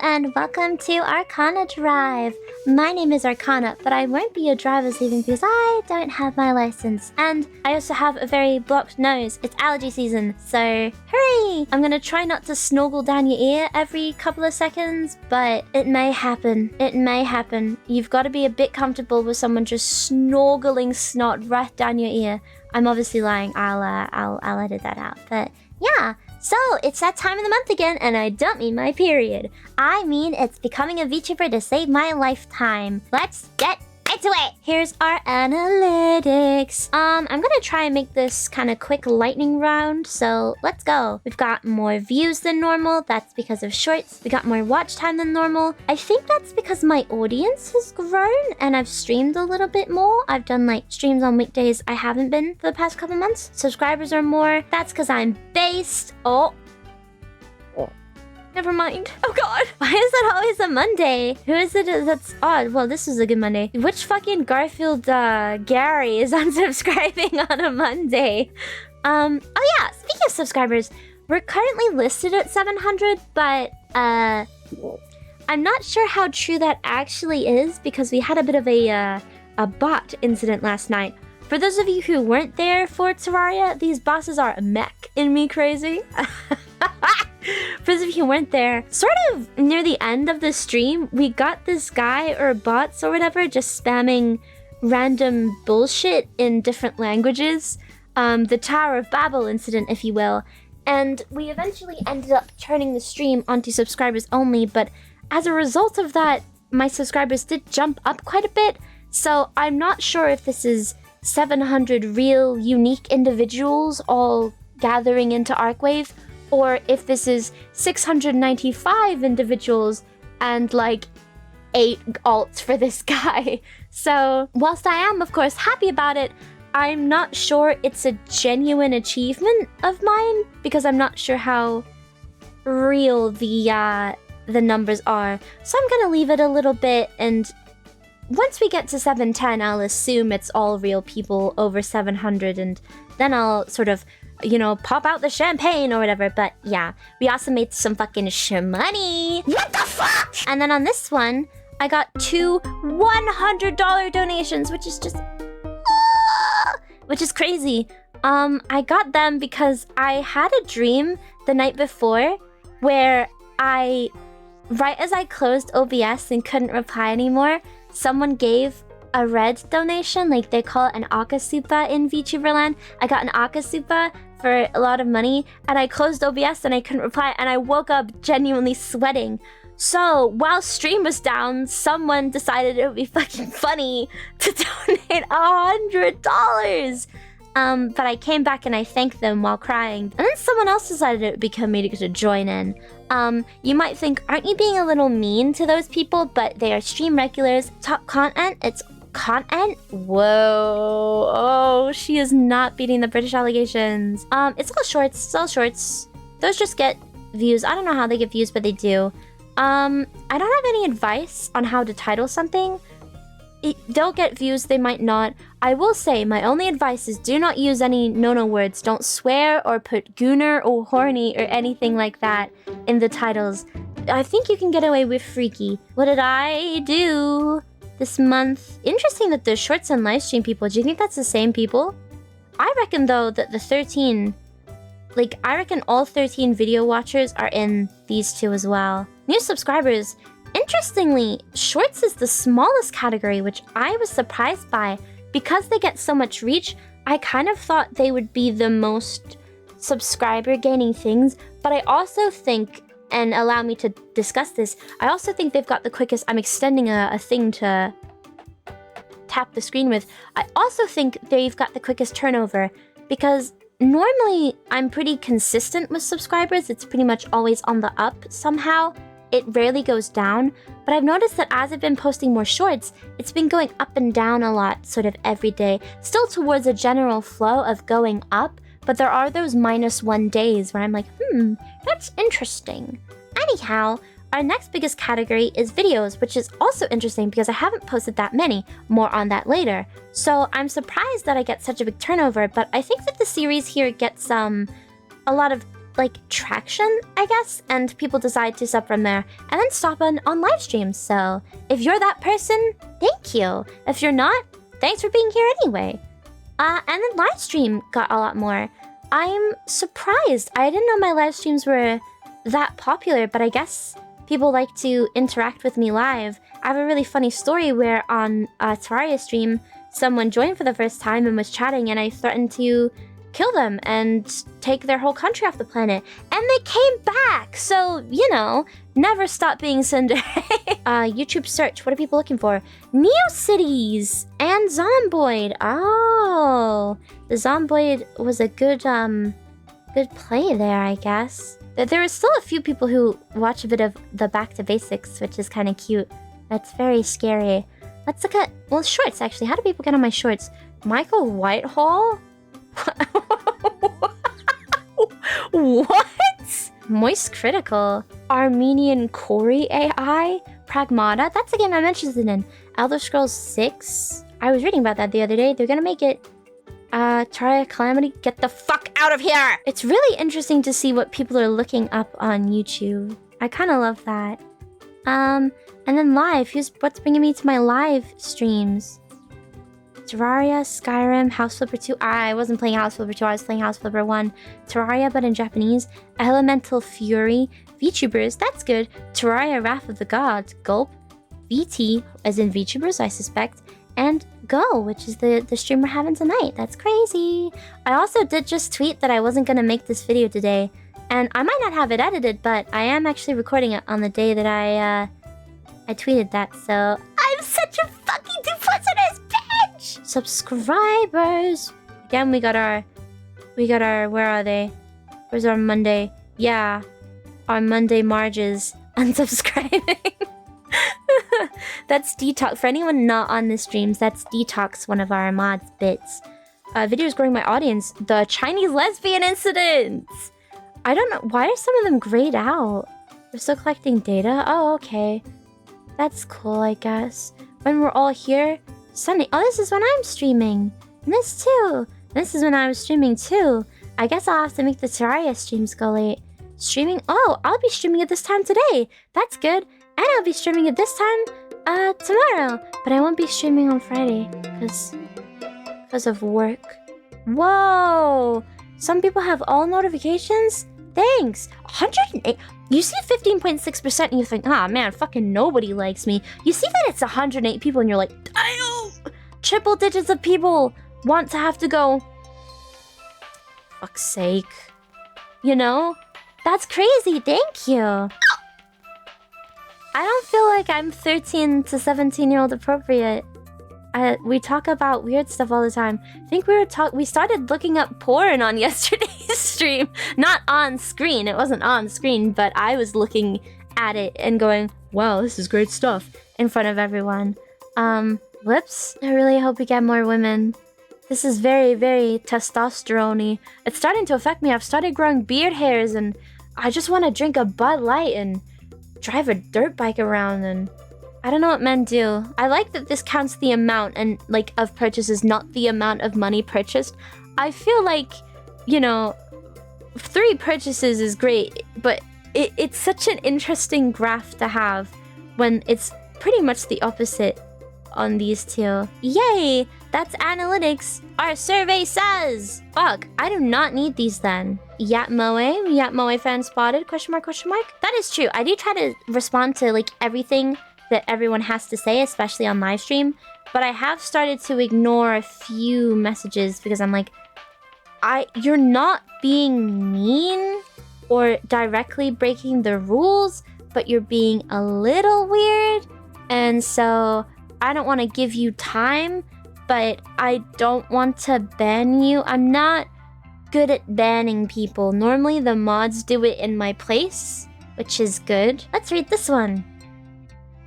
and welcome to Arcana Drive. My name is Arcana, but I won't be your driver this evening because I don't have my license. And I also have a very blocked nose. It's allergy season, so hurry! I'm gonna try not to snorgle down your ear every couple of seconds, but it may happen. It may happen. You've got to be a bit comfortable with someone just snorgling snot right down your ear. I'm obviously lying. I'll edit that out. But yeah. So, it's that time of the month again, and I don't mean my period. I mean it's becoming a VTuber to save my lifetime. Let's get into it! Here's our analytics. I'm gonna try and make this kind of quick lightning round, so let's go. We've got more views than normal. That's because of shorts. We got more watch time than normal. I think that's because my audience has grown, and I've streamed a little bit more. I've done like streams on weekdays I haven't been for the past couple months. Subscribers are more. That's because I'm based. Never mind. Oh god. Why is that always a Monday? Who is it that's odd? Well, this is a good Monday. Which fucking Garfield Gary is unsubscribing on a Monday? Oh yeah, speaking of subscribers, we're currently listed at 700, but I'm not sure how true that actually is because we had a bit of a bot incident last night. For those of you who weren't there for Terraria, these bosses are mech in me crazy. For those of you who weren't there, sort of near the end of the stream, we got this guy or bots or whatever just spamming random bullshit in different languages. The Tower of Babel incident, if you will. And we eventually ended up turning the stream onto subscribers only, but as a result of that, my subscribers did jump up quite a bit. So I'm not sure if this is 700 real unique individuals all gathering into Arcwave, or if this is 695 individuals and like 8 alts for this guy. So whilst I am of course happy about it, I'm not sure it's a genuine achievement of mine because I'm not sure how real the numbers are. So I'm gonna leave it a little bit, and once we get to 710, I'll assume it's all real people over 700, and then I'll sort of, you know, pop out the champagne or whatever. But yeah, we also made some fucking money. What the fuck? And then on this one, I got 2 $100 donations, which is just, which is crazy. I got them because I had a dream the night before where right as I closed OBS and couldn't reply anymore, someone gave a red donation, like they call it an akasupa in VTuber land. I got an akasupa for a lot of money, and I closed OBS and I couldn't reply, and I woke up genuinely sweating. So while stream was down, someone decided it would be fucking funny to donate $100. But I came back and I thanked them while crying. And then someone else decided it would be comedic to join in. You might think, aren't you being a little mean to those people? But they are stream regulars. Top content, it's content? Whoa. Oh, she is not beating the British allegations. It's all shorts. Those just get views. I don't know how they get views, but they do. I don't have any advice on how to title something. They'll get views, they might not. I will say, my only advice is do not use any no-no words. Don't swear or put gooner or horny or anything like that in the titles. I think you can get away with freaky. What did I do this month? Interesting that there's shorts and livestream people. Do you think that's the same people? I reckon, though, that the 13... I reckon all 13 video watchers are in these two as well. New subscribers... Interestingly, shorts is the smallest category, which I was surprised by. Because they get so much reach, I kind of thought they would be the most subscriber gaining things, but I also think, and allow me to discuss this, I also think they've got the quickest. I'm extending a thing to tap the screen with. I also think they've got the quickest turnover because normally I'm pretty consistent with subscribers. It's pretty much always on the up somehow. It rarely goes down, but I've noticed that as I've been posting more shorts, it's been going up and down a lot, sort of every day. Still towards a general flow of going up, but there are those -1 days where I'm like, that's interesting. Anyhow, our next biggest category is videos, which is also interesting because I haven't posted that many. More on that later. So I'm surprised that I get such a big turnover, but I think that the series here gets a lot of like traction, I guess, and people decide to sub from there and then stop on live streams. So if you're that person, thank you. If you're not, thanks for being here anyway. And then live stream got a lot more. I'm surprised. I didn't know my live streams were that popular, but I guess people like to interact with me live. I have a really funny story where on Terraria stream, someone joined for the first time and was chatting, and I threatened to kill them and take their whole country off the planet. And they came back! So, you know, never stop being Cinder. YouTube search, what are people looking for? Neocities and Zomboid. Oh, the Zomboid was a good play there, I guess. There are still a few people who watch a bit of the Back to Basics, which is kind of cute. That's very scary. Let's look at, well, shorts, actually. How do people get on my shorts? Michael Whitehall? What? Moist Critical. Armenian Corey AI. Pragmata. That's a game I'm interested in. Elder Scrolls 6. I was reading about that the other day. They're gonna make it Terraria Calamity. Get the fuck out of here! It's really interesting to see what people are looking up on YouTube. I kind of love that. And then live. What's bringing me to my live streams? Terraria, Skyrim, House Flipper 2. I wasn't playing House Flipper 2, I was playing House Flipper 1. Terraria, but in Japanese. Elemental Fury. VTubers, that's good. Terraria, Wrath of the Gods. Gulp. VT, as in VTubers, I suspect. And Go, which is the stream we're having tonight. That's crazy. I also did just tweet that I wasn't going to make this video today. And I might not have it edited, but I am actually recording it on the day that I tweeted that, so... I'm such a fucking duplicitous bitch! Subscribers! Again, we got our... Where are they? Where's our Monday? Yeah. Our Monday Marges. Unsubscribing. That's Detox. For anyone not on the streams, that's Detox, one of our mods bits. Videos growing my audience. The Chinese lesbian incidents! I don't know. Why are some of them grayed out? We're still collecting data? Oh, okay. That's cool, I guess. When we're all here, Sunday. Oh, this is when I'm streaming. And this too. This is when I was streaming too. I guess I'll have to make the Terraria streams go late. Streaming? Oh, I'll be streaming at this time today. That's good. And I'll be streaming at this time tomorrow. But I won't be streaming on Friday because of work. Whoa! Some people have all notifications? Thanks. 108. You see 15.6% and you think, ah, man, fucking nobody likes me. You see that it's 108 people and you're like, damn! Triple digits of people want to have to go. Fuck's sake. You know? That's crazy. Thank you. I don't feel like I'm 13 to 17-year-old appropriate. We talk about weird stuff all the time. I think we started looking up porn on yesterday's stream. Not on screen. It wasn't on screen, but I was looking at it and going, wow, this is great stuff in front of everyone. Lips? I really hope we get more women. This is very, very testosterone-y. It's starting to affect me. I've started growing beard hairs and I just want to drink a Bud Light and drive a dirt bike around and... I don't know what men do. I like that this counts the amount and like of purchases, not the amount of money purchased. I feel like, you know, 3 purchases is great, but it's such an interesting graph to have when it's pretty much the opposite on these two. Yay! That's analytics. Our survey says. Fuck, I do not need these then. Yatmoe fan spotted, question mark, question mark. That is true. I do try to respond to like everything that everyone has to say, especially on live stream, but I have started to ignore a few messages because I'm like, you're not being mean or directly breaking the rules, but you're being a little weird, and so I don't want to give you time, but I don't want to ban you. I'm not good at banning people. Normally the mods do it in my place, which is good. Let's read this one.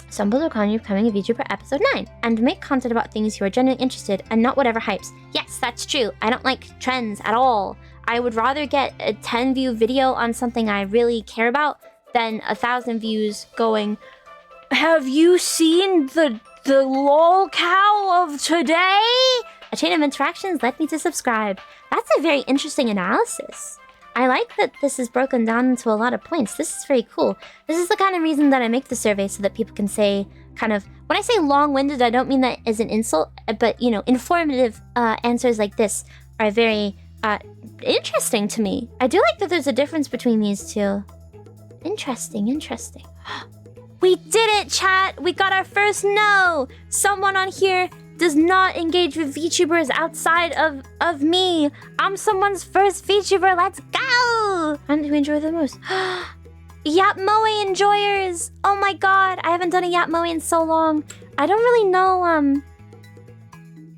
Some people are calling you becoming a VTuber episode 9 and make content about things you are genuinely interested and not whatever hypes. Yes, that's true. I don't like trends at all. I would rather get a 10 view video on something I really care about than 1,000 views going, have you seen the lol cow of today? A chain of interactions led me to subscribe. That's a very interesting analysis. I like that this is broken down into a lot of points. This is very cool. This is the kind of reason that I make the survey, so that people can say kind of... When I say long-winded, I don't mean that as an insult, but, you know, informative answers like this are very interesting to me. I do like that there's a difference between these two. Interesting, interesting. We did it, chat! We got our first no! Someone on here does not engage with VTubers outside of me. I'm someone's first VTuber. Let's go! And who enjoy the most? Yap Moe enjoyers! Oh my god, I haven't done a Yap Moe in so long. I don't really know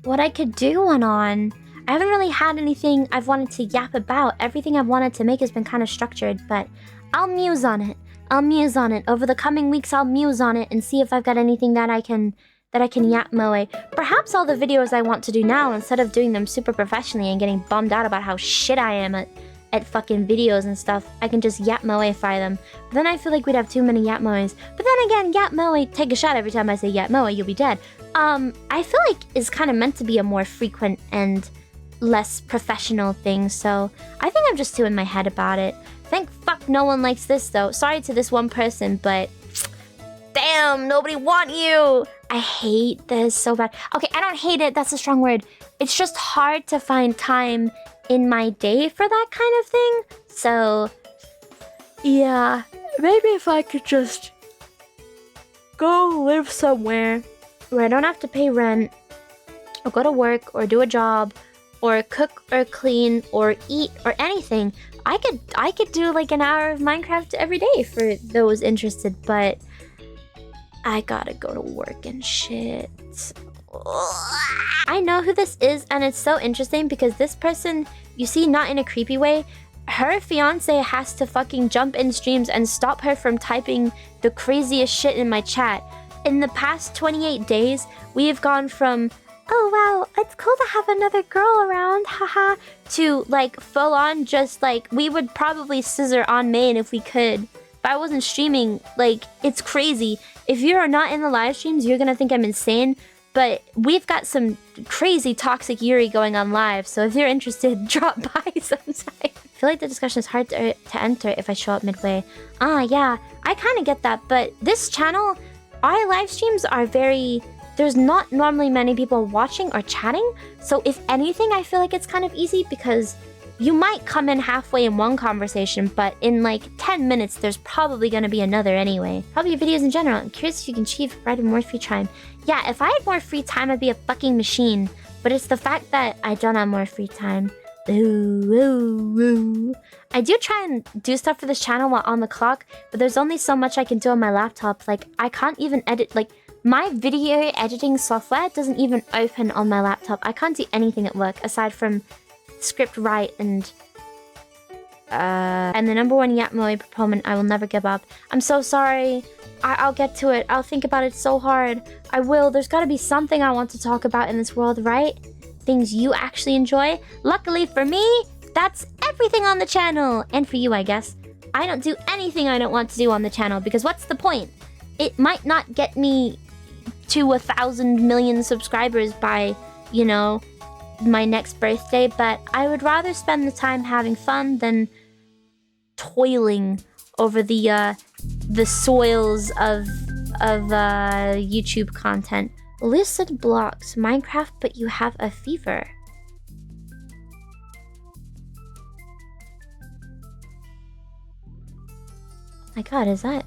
what I could do one on. I haven't really had anything I've wanted to yap about. Everything I've wanted to make has been kind of structured, but I'll muse on it. I'll muse on it. Over the coming weeks, I'll muse on it and see if I've got anything that I can Yap Moe. Perhaps all the videos I want to do now, instead of doing them super professionally and getting bummed out about how shit I am at fucking videos and stuff, I can just Yap Moe-fy them. But then I feel like we'd have too many Yap Moes. But then again, Yap Moe, take a shot every time I say Yap Moe, you'll be dead. I feel like is kind of meant to be a more frequent and less professional thing, so I think I'm just too in my head about it. Thank fuck no one likes this though. Sorry to this one person, but damn, nobody want you. I hate this so bad. Okay, I don't hate it, that's a strong word. It's just hard to find time in my day for that kind of thing. So yeah, maybe if I could just go live somewhere where I don't have to pay rent or go to work or do a job or cook or clean or eat or anything, I could do like an hour of Minecraft every day for those interested, but I gotta go to work and shit. I know who this is, and it's so interesting because this person, you see, not in a creepy way, her fiance has to fucking jump in streams and stop her from typing the craziest shit in my chat. In the past 28 days, we have gone from, oh wow, it's cool to have another girl around, haha, to like full on just like, we would probably scissor on main if we could. If I wasn't streaming, like, it's crazy. If you're not in the live streams, you're gonna think I'm insane, but we've got some crazy toxic Yuri going on live, so if you're interested, drop by sometime. I feel like the discussion is hard to enter if I show up midway. Ah, yeah, I kind of get that, but this channel, our live streams are very... There's not normally many people watching or chatting, so if anything, I feel like it's kind of easy because you might come in halfway in one conversation, but in like 10 minutes, there's probably gonna be another anyway. Probably videos in general. I'm curious if you can achieve right more free time. Yeah, if I had more free time, I'd be a fucking machine, but it's the fact that I don't have more free time. Ooh, ooh, ooh. I do try and do stuff for this channel while on the clock, but there's only so much I can do on my laptop. Like, I can't even edit, like, my video editing software doesn't even open on my laptop. I can't do anything at work aside from script write and the number one Yap Moe proponent, I will never give up. I'm so sorry. I'll get to it. I'll think about it so hard. I will. There's gotta be something I want to talk about in this world, right? Things you actually enjoy. Luckily for me, that's everything on the channel. And for you, I guess. I don't do anything I don't want to do on the channel because what's the point? It might not get me to 1,000 million subscribers by, you know, my next birthday, but I would rather spend the time having fun than toiling over the soils of YouTube content. Lucid blocks Minecraft, but you have a fever. Oh my god, is that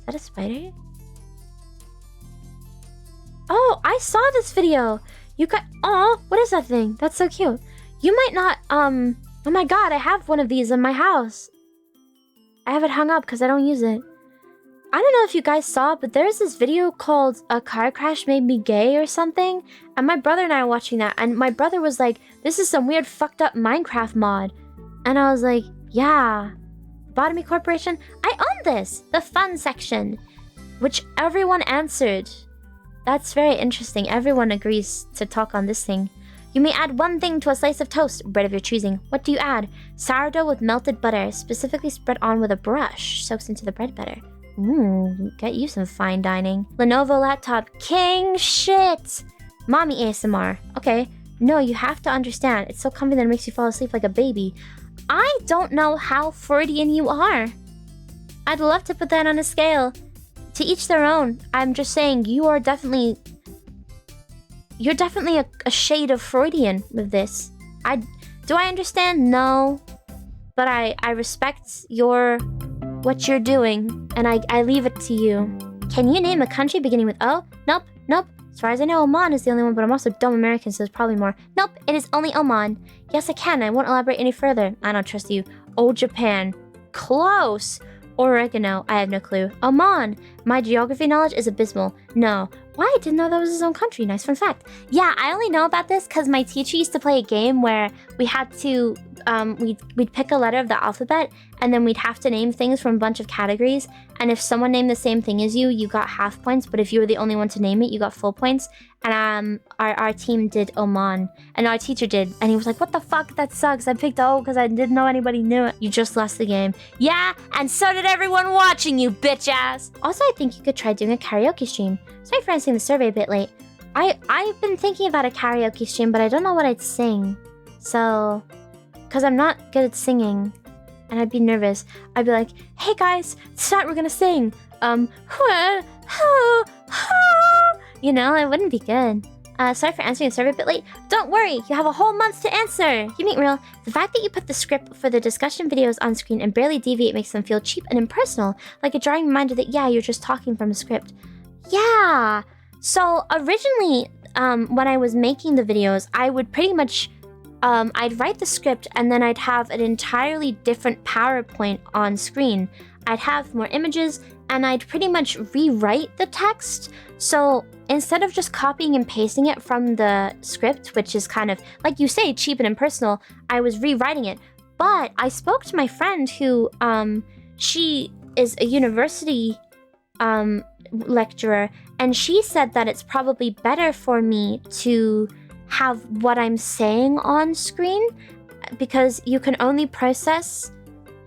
a spider? Oh, I saw this video. You got, oh, what is that thing? That's so cute. You might not, oh my god, I have one of these in my house. I have it hung up because I don't use it. I don't know if you guys saw, but there's this video called A Car Crash Made Me Gay or something. And my brother and I were watching that. And my brother was like, this is some weird fucked up Minecraft mod. And I was like, yeah. Botany Corporation? I own this! The fun section. Which everyone answered. That's very interesting. Everyone agrees to talk on this thing. You may add one thing to a slice of toast, bread of your choosing. What do you add? Sourdough with melted butter, specifically spread on with a brush. Soaks into the bread better. Get you some fine dining. Lenovo laptop. King shit! Mommy ASMR. Okay. No, you have to understand. It's so comfy that it makes you fall asleep like a baby. I don't know how Freudian you are. I'd love to put that on a scale. To each their own. I'm just saying you're definitely a shade of Freudian with this. Do I understand? No. But I respect what you're doing, and I leave it to you. Can you name a country beginning with O? Nope, nope. As far as I know, Oman is the only one, but I'm also dumb American, so there's probably more. Nope, it is only Oman. Yes, I can. I won't elaborate any further. I don't trust you. Oh, Japan. Close. Oregano. I have no clue. Oman. My geography knowledge is abysmal. No. Why? I didn't know that was his own country. Nice fun fact. Yeah, I only know about this because my teacher used to play a game where we had to, we'd pick a letter of the alphabet, and then we'd have to name things from a bunch of categories. And if someone named the same thing as you, you got half points. But if you were the only one to name it, you got full points. And our team did Oman, and our teacher did, and he was like, "What the fuck? That sucks. I picked O because I didn't know anybody knew it." You just lost the game. Yeah, and so did everyone watching, you bitch ass. Also, I think you could try doing a karaoke stream. Sorry for answering the survey a bit late. I've been thinking about a karaoke stream, but I don't know what I'd sing. So, because I'm not good at singing, and I'd be nervous. I'd be like, "Hey guys, tonight we're gonna sing. You know, it wouldn't be good. Sorry for answering the survey a bit late. Don't worry, you have a whole month to answer. You mean real? The fact that you put the script for the discussion videos on screen and barely deviate makes them feel cheap and impersonal, like a jarring reminder that, yeah, you're just talking from a script. Yeah. So originally, when I was making the videos, I would pretty much, I'd write the script and then I'd have an entirely different PowerPoint on screen. I'd have more images and I'd pretty much rewrite the text. So instead of just copying and pasting it from the script, which is kind of, like you say, cheap and impersonal, I was rewriting it. But I spoke to my friend who, she is a university lecturer, and she said that it's probably better for me to have what I'm saying on screen because you can only process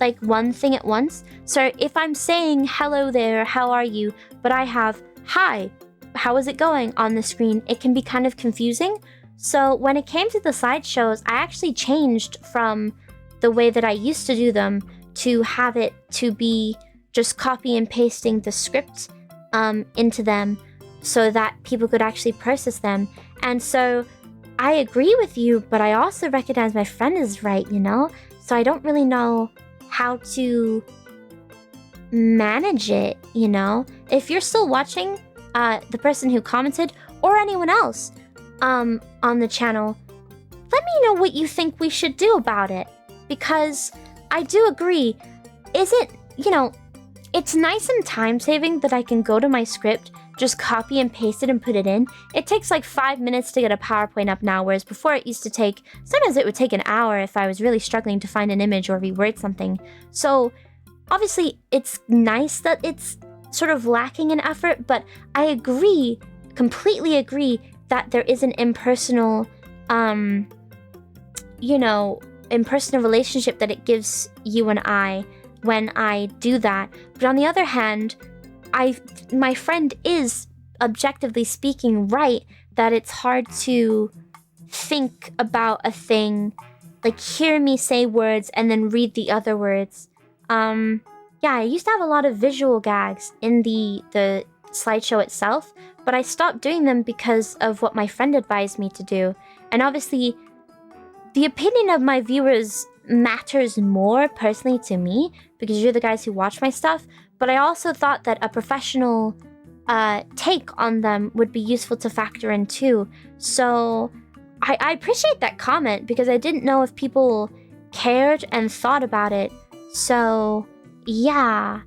like one thing at once. So if I'm saying hello there, how are you, but I have hi, how is it going on the screen, it can be kind of confusing. So when it came to the slideshows, I actually changed from the way that I used to do them to have it to be just copy and pasting the script into them so that people could actually process them. And so I agree with you, but I also recognize my friend is right, you know? So I don't really know how to manage it, you know? If you're still watching, the person who commented, or anyone else on the channel, let me know what you think we should do about it. Because I do agree, you know, it's nice and time-saving that I can go to my script, just copy and paste it and put it in. It takes like 5 minutes to get a PowerPoint up now, whereas before it used to take, sometimes it would take an hour if I was really struggling to find an image or reword something. So obviously it's nice that it's sort of lacking in effort, but I agree, completely agree, that there is an impersonal, you know, impersonal relationship that it gives you and I when I do that. But on the other hand, my friend is, objectively speaking, right, that it's hard to think about a thing, like hear me say words and then read the other words. Yeah, I used to have a lot of visual gags in the slideshow itself, but I stopped doing them because of what my friend advised me to do. And obviously, the opinion of my viewers matters more personally to me because you're the guys who watch my stuff, but I also thought that a professional take on them would be useful to factor in too. So I appreciate that comment because I didn't know if people cared and thought about it. So yeah,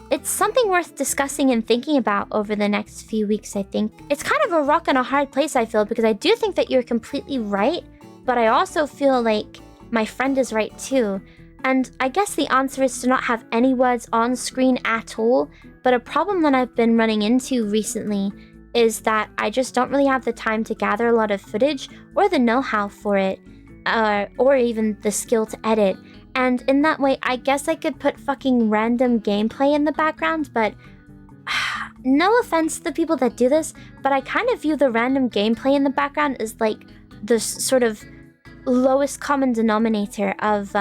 it's something worth discussing and thinking about over the next few weeks, I think. It's kind of a rock and a hard place, I feel, because I do think that you're completely right, but I also feel like my friend is right too. And I guess the answer is to not have any words on screen at all, but a problem that I've been running into recently is that I just don't really have the time to gather a lot of footage or the know-how for it, or even the skill to edit. And in that way, I guess I could put fucking random gameplay in the background, but no offense to the people that do this, but I kind of view the random gameplay in the background as like the sort of lowest common denominator of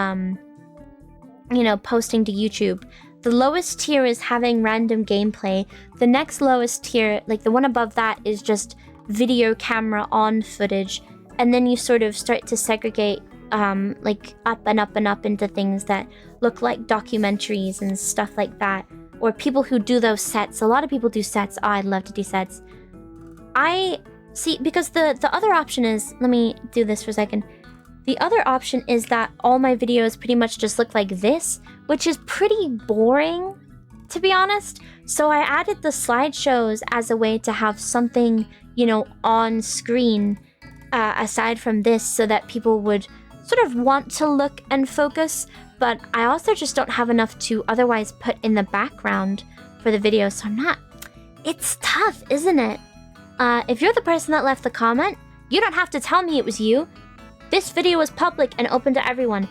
you know, posting to YouTube. The lowest tier is having random gameplay. The next lowest tier, like the one above that, is just video camera on footage. And then you sort of start to segregate like up and up and up into things that look like documentaries and stuff like that. Or people who do those sets. A lot of people do sets. Oh, I'd love to do sets. I see, because the other option is, let me do this for a second. The other option is that all my videos pretty much just look like this, which is pretty boring, to be honest. So I added the slideshows as a way to have something, you know, on screen aside from this, so that people would sort of want to look and focus. But I also just don't have enough to otherwise put in the background for the video, so I'm not... It's tough, isn't it? If you're the person that left the comment, you don't have to tell me it was you. This video is public and open to everyone.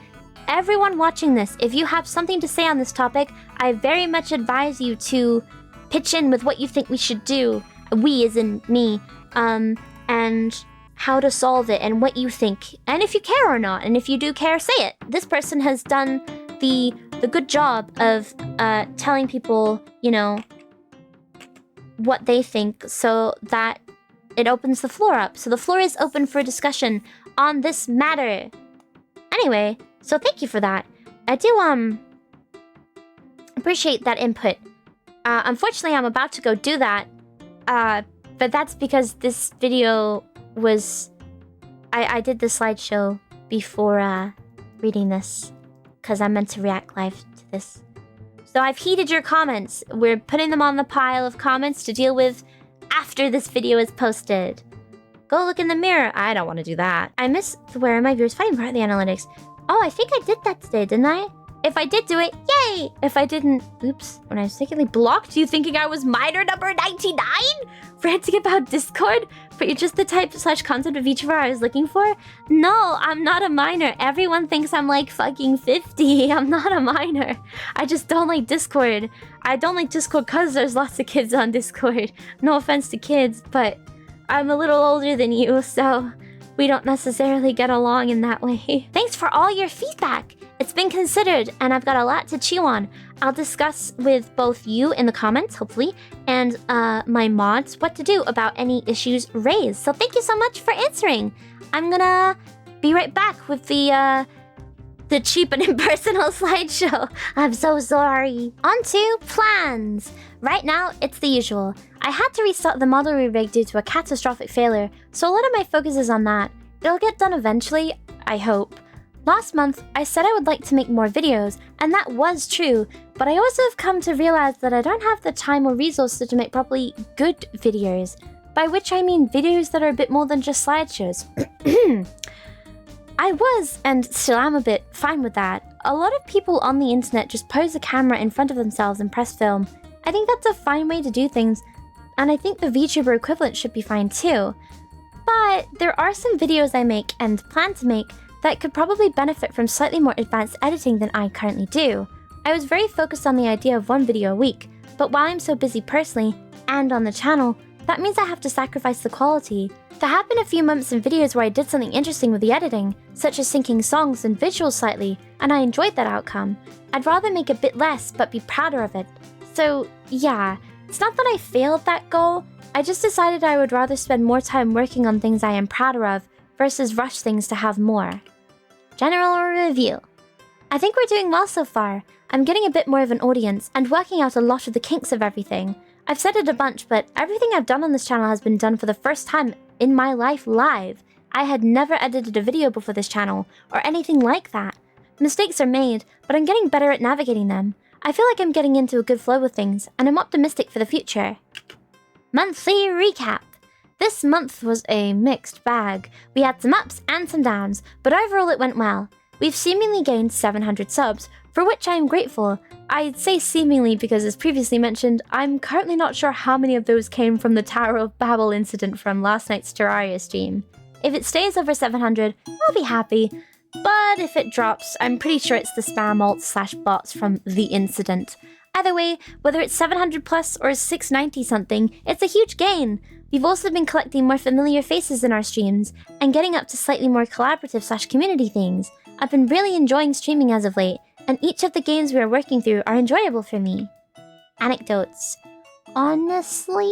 Everyone watching this, if you have something to say on this topic, I very much advise you to pitch in with what you think we should do. We, as in me. And how to solve it and what you think. And if you care or not. And if you do care, say it. This person has done the good job of telling people, you know, what they think, so that it opens the floor up. So the floor is open for discussion on this matter. Anyway, so thank you for that. I do appreciate that input. Unfortunately, I'm about to go do that. But that's because this video was... I did the slideshow before reading this, because I meant to react live to this. So I've heeded your comments. We're putting them on the pile of comments to deal with after this video is posted. Go look in the mirror. I don't want to do that. I miss where my viewers fighting part of the analytics. Oh, I think I did that today, didn't I? If I did do it, yay! If I didn't, oops, when I mistakenly blocked you thinking I was minor number 99? Ranting about Discord? But you're just the type / concept of VTuber I was looking for? No, I'm not a minor. Everyone thinks I'm like fucking 50. I'm not a minor. I just don't like Discord. I don't like Discord because there's lots of kids on Discord. No offense to kids, but I'm a little older than you, so we don't necessarily get along in that way. Thanks for all your feedback. It's been considered, and I've got a lot to chew on. I'll discuss with both you in the comments, hopefully, and my mods what to do about any issues raised. So thank you so much for answering. I'm gonna be right back with the cheap and impersonal slideshow. I'm so sorry. On to plans. Right now, it's the usual. I had to restart the model re-rig due to a catastrophic failure, so a lot of my focus is on that. It'll get done eventually, I hope. Last month, I said I would like to make more videos, and that was true, but I also have come to realize that I don't have the time or resources to make properly good videos, by which I mean videos that are a bit more than just slideshows. I was, and still am a bit, fine with that. A lot of people on the internet just pose a camera in front of themselves and press film. I think that's a fine way to do things, and I think the VTuber equivalent should be fine too. But there are some videos I make and plan to make that could probably benefit from slightly more advanced editing than I currently do. I was very focused on the idea of one video a week, but while I'm so busy personally, and on the channel, that means I have to sacrifice the quality. There have been a few moments in videos where I did something interesting with the editing, such as syncing songs and visuals slightly, and I enjoyed that outcome. I'd rather make a bit less, but be prouder of it. So, yeah, it's not that I failed that goal, I just decided I would rather spend more time working on things I am prouder of, versus rush things to have more. General review. I think we're doing well so far. I'm getting a bit more of an audience and working out a lot of the kinks of everything. I've said it a bunch, but everything I've done on this channel has been done for the first time in my life live. I had never edited a video before this channel, or anything like that. Mistakes are made, but I'm getting better at navigating them. I feel like I'm getting into a good flow with things, and I'm optimistic for the future. Monthly recap. This month was a mixed bag. We had some ups and some downs, but overall it went well. We've seemingly gained 700 subs, for which I am grateful. I'd say seemingly because, as previously mentioned, I'm currently not sure how many of those came from the Tower of Babel incident from last night's Terraria stream. If it stays over 700, I'll be happy. But if it drops, I'm pretty sure it's the spam alts / bots from the incident. Either way, whether it's 700 plus or 690 something, it's a huge gain. We've also been collecting more familiar faces in our streams, and getting up to slightly more collaborative / community things. I've been really enjoying streaming as of late, and each of the games we are working through are enjoyable for me. Anecdotes. Honestly,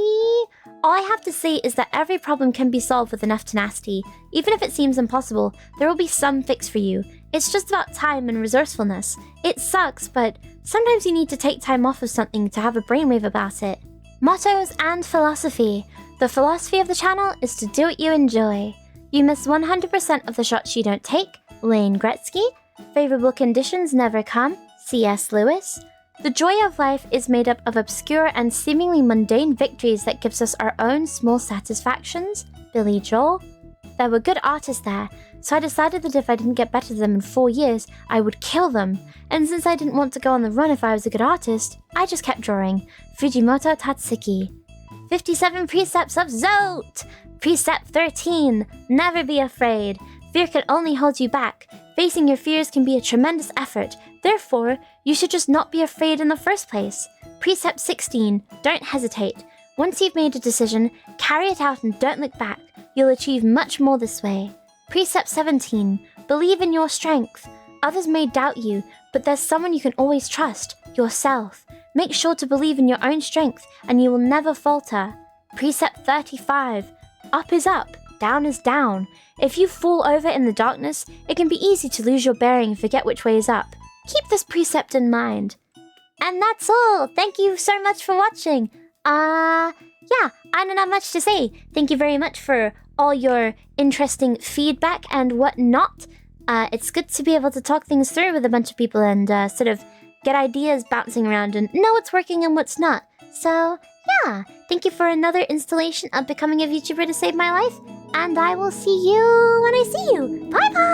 all I have to say is that every problem can be solved with enough tenacity. Even if it seems impossible, there will be some fix for you. It's just about time and resourcefulness. It sucks, but sometimes you need to take time off of something to have a brainwave about it. Mottos and philosophy. The philosophy of the channel is to do what you enjoy. You miss 100% of the shots you don't take. Wayne Gretzky. Favorable conditions never come. C.S. Lewis. The joy of life is made up of obscure and seemingly mundane victories that gives us our own small satisfactions. Billy Joel. There were good artists there, so I decided that if I didn't get better than them in 4 years, I would kill them. And since I didn't want to go on the run if I was a good artist, I just kept drawing. Fujimoto Tatsuki. 57 Precepts of Zote! Precept 13. Never be afraid. Fear can only hold you back. Facing your fears can be a tremendous effort. Therefore, you should just not be afraid in the first place. Precept 16. Don't hesitate. Once you've made a decision, carry it out and don't look back. You'll achieve much more this way. Precept 17. Believe in your strength. Others may doubt you, but there's someone you can always trust. Yourself. Make sure to believe in your own strength, and you will never falter. Precept 35. Up is up. Down is down. If you fall over in the darkness, it can be easy to lose your bearing and forget which way is up. Keep this precept in mind. And that's all. Thank you so much for watching. Yeah, I don't have much to say. Thank you very much for all your interesting feedback and whatnot. It's good to be able to talk things through with a bunch of people and sort of get ideas bouncing around and know what's working and what's not. So, yeah, thank you for another installation of Becoming a VTuber to Save My Life, and I will see you when I see you. Bye-bye!